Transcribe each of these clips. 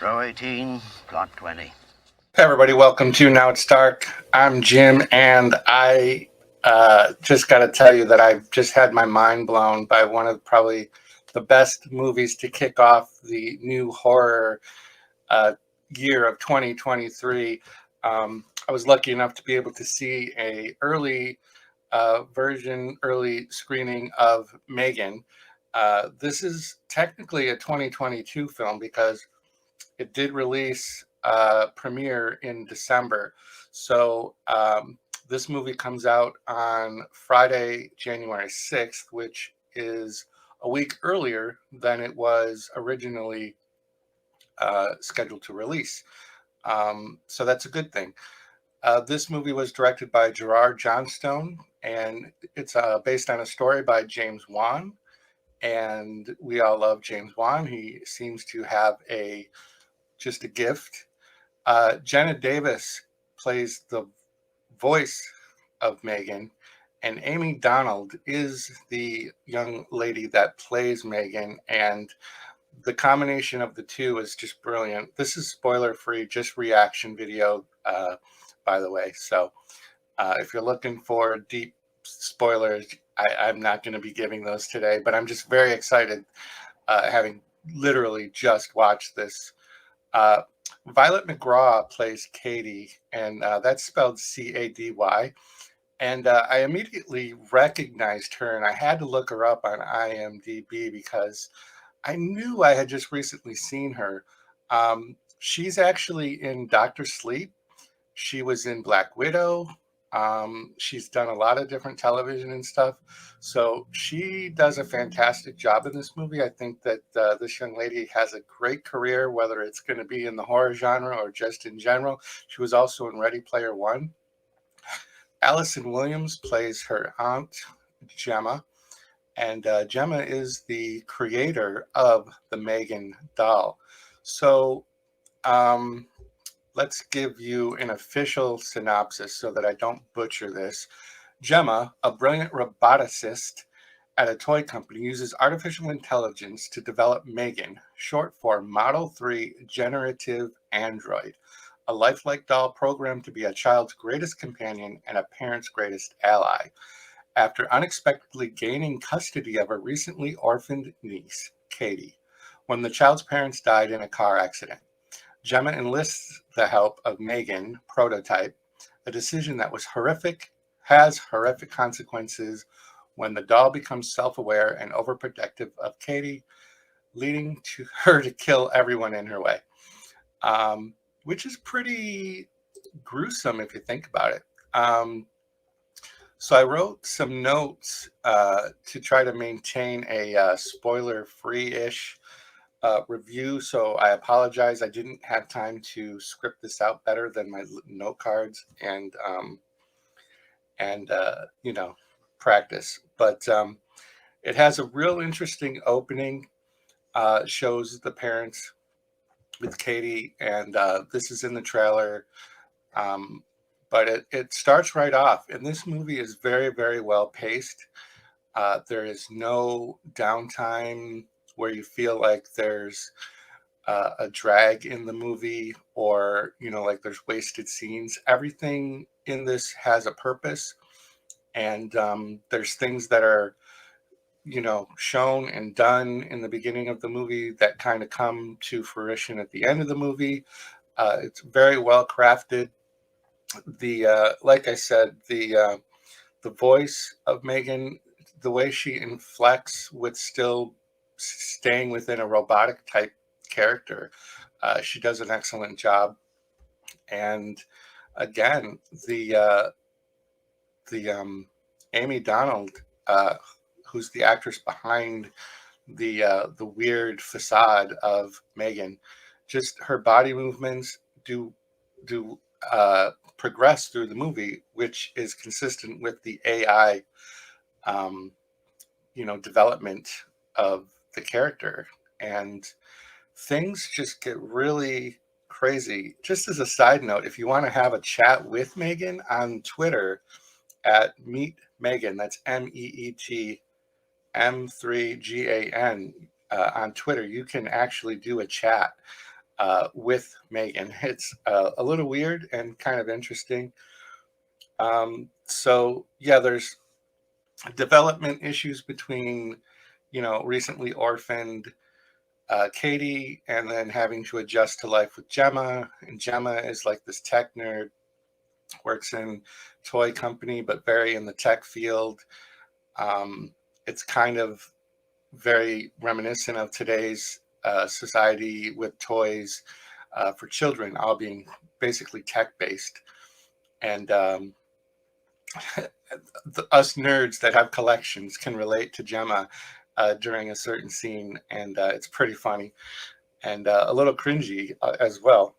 Row 18, plot 20. Hey everybody, welcome to Now It's Dark. I'm Jim, and I just got to tell you that I've just had my mind blown by one of probably the best movies to kick off the new horror uh, year of 2023. I was lucky enough to be able to see a early screening of M3GAN. This is technically a 2022 film because it did release premiere in December. So this movie comes out on Friday, January 6th, which is a week earlier than it was originally scheduled to release. So that's a good thing. This movie was directed by Gerard Johnstone, and it's based on a story by James Wan. And we all love James Wan. He seems to have just a gift. Jenna Davis plays the voice of M3GAN, and Amy Donald is the young lady that plays M3GAN, and the combination of the two is just brilliant. This is spoiler free, just reaction video, by the way. So if you're looking for deep spoilers, I'm not going to be giving those today, but I'm just very excited, having literally just watched this. Uh, Violet McGraw plays Cady, and that's spelled Cady. And I immediately recognized her, and I had to look her up on IMDb because I knew I had just recently seen her. She's actually in Doctor Sleep. She was in Black Widow. She's done a lot of different television and stuff. So she does a fantastic job in this movie. I think that this young lady has a great career, whether it's going to be in the horror genre or just in general. She was also in Ready Player One. Allison Williams plays her aunt, Gemma. And Gemma is the creator of the M3GAN doll. So um, let's give you an official synopsis so that I don't butcher this. Gemma, a brilliant roboticist at a toy company, uses artificial intelligence to develop M3GAN, short for Model 3 Generative Android, a lifelike doll programmed to be a child's greatest companion and a parent's greatest ally. After unexpectedly gaining custody of a recently orphaned niece, Cady, when the child's parents died in a car accident. Gemma enlists the help of M3GAN prototype, a decision that has horrific consequences when the doll becomes self-aware and overprotective of Cady, leading to her to kill everyone in her way, which is pretty gruesome if you think about it. So I wrote some notes to try to maintain a spoiler-free-ish review. So I apologize. I didn't have time to script this out better than my note cards and practice. But it has a real interesting opening. Shows the parents with Cady, and this is in the trailer. Um, but it starts right off, and this movie is very, very well paced. There is no downtime where you feel like there's a drag in the movie or, like there's wasted scenes. Everything in this has a purpose, and there's things that are, shown and done in the beginning of the movie that kind of come to fruition at the end of the movie. It's very well crafted. Like I said, the voice of M3GAN, the way she inflects with still staying within a robotic type character, she does an excellent job. And again, the Amy Donald, who's the actress behind the weird facade of M3GAN, just her body movements do progress through the movie, which is consistent with the AI, um, development of the character. And things just get really crazy. Just as a side note, if you want to have a chat with M3GAN on Twitter at Meet M3GAN, that's MEET M3GAN, on Twitter, you can actually do a chat. with M3GAN. It's a little weird and kind of interesting. So yeah, there's development issues between, recently orphaned Cady, and then having to adjust to life with Gemma. And Gemma is like this tech nerd, works in toy company, but very in the tech field. It's kind of very reminiscent of today's society with toys for children, all being basically tech-based. And us nerds that have collections can relate to Gemma during a certain scene, and it's pretty funny and a little cringy as well.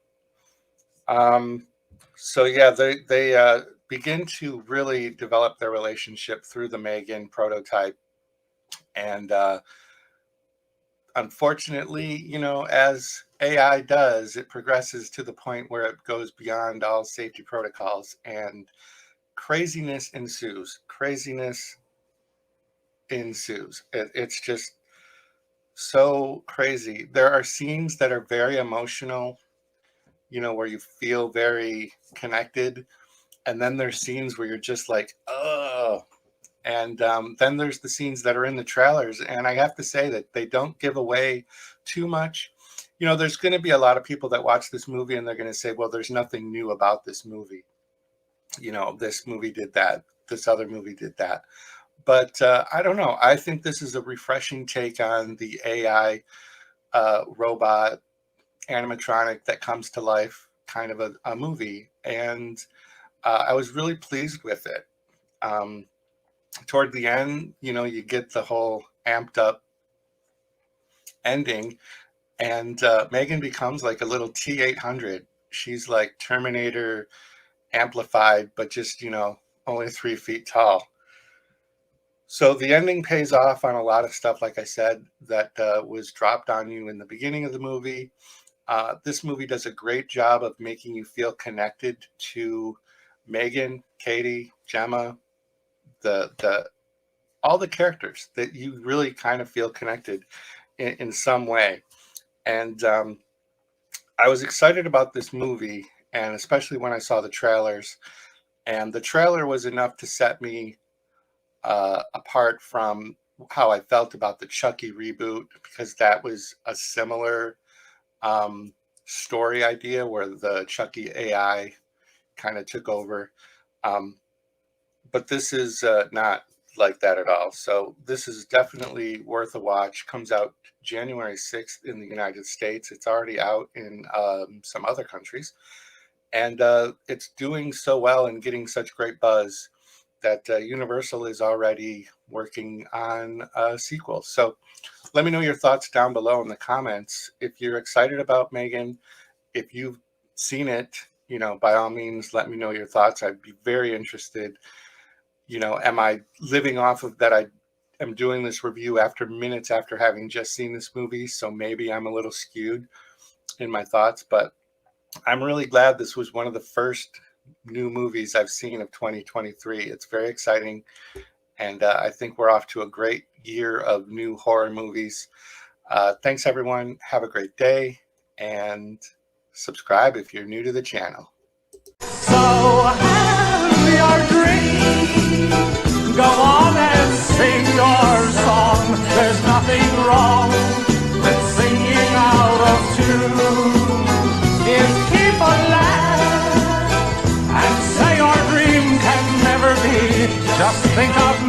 So yeah, they begin to really develop their relationship through the M3GAN prototype, and unfortunately, as AI does, it progresses to the point where it goes beyond all safety protocols, and craziness ensues. It's just so crazy. There are scenes that are very emotional, where you feel very connected, and then there's scenes where you're just like, oh. And then there's the scenes that are in the trailers, and I have to say that they don't give away too much. There's going to be a lot of people that watch this movie and they're going to say, well, there's nothing new about this movie. This movie did that, this other movie did that. But I don't know. I think this is a refreshing take on the AI robot animatronic that comes to life kind of a movie. And I was really pleased with it. Toward the end, you get the whole amped up ending, and M3GAN becomes like a little T-800. She's like Terminator amplified, but just, only 3 feet tall. So the ending pays off on a lot of stuff, like I said, that was dropped on you in the beginning of the movie. This movie does a great job of making you feel connected to M3GAN, Cady, Gemma, all the characters, that you really kind of feel connected in some way. And I was excited about this movie, and especially when I saw the trailers. And the trailer was enough to set me apart from how I felt about the Chucky reboot, because that was a similar story idea where the Chucky AI kind of took over. But this is not like that at all. So this is definitely worth a watch. Comes out January 6th in the United States. It's already out in some other countries. And it's doing so well and getting such great buzz that Universal is already working on a sequel. So let me know your thoughts down below in the comments. If you're excited about M3GAN, if you've seen it, by all means, let me know your thoughts. I'd be very interested. Am I living off of that? I am doing this review minutes after having just seen this movie, so maybe I'm a little skewed in my thoughts, but I'm really glad this was one of the first new movies I've seen of 2023. It's very exciting, and I think we're off to a great year of new horror movies. Thanks, everyone. Have a great day, and subscribe if you're new to the channel. So have your dream. Go on and sing your song. There's nothing wrong with singing out of tune. If people laugh and say your dream can never be, just think of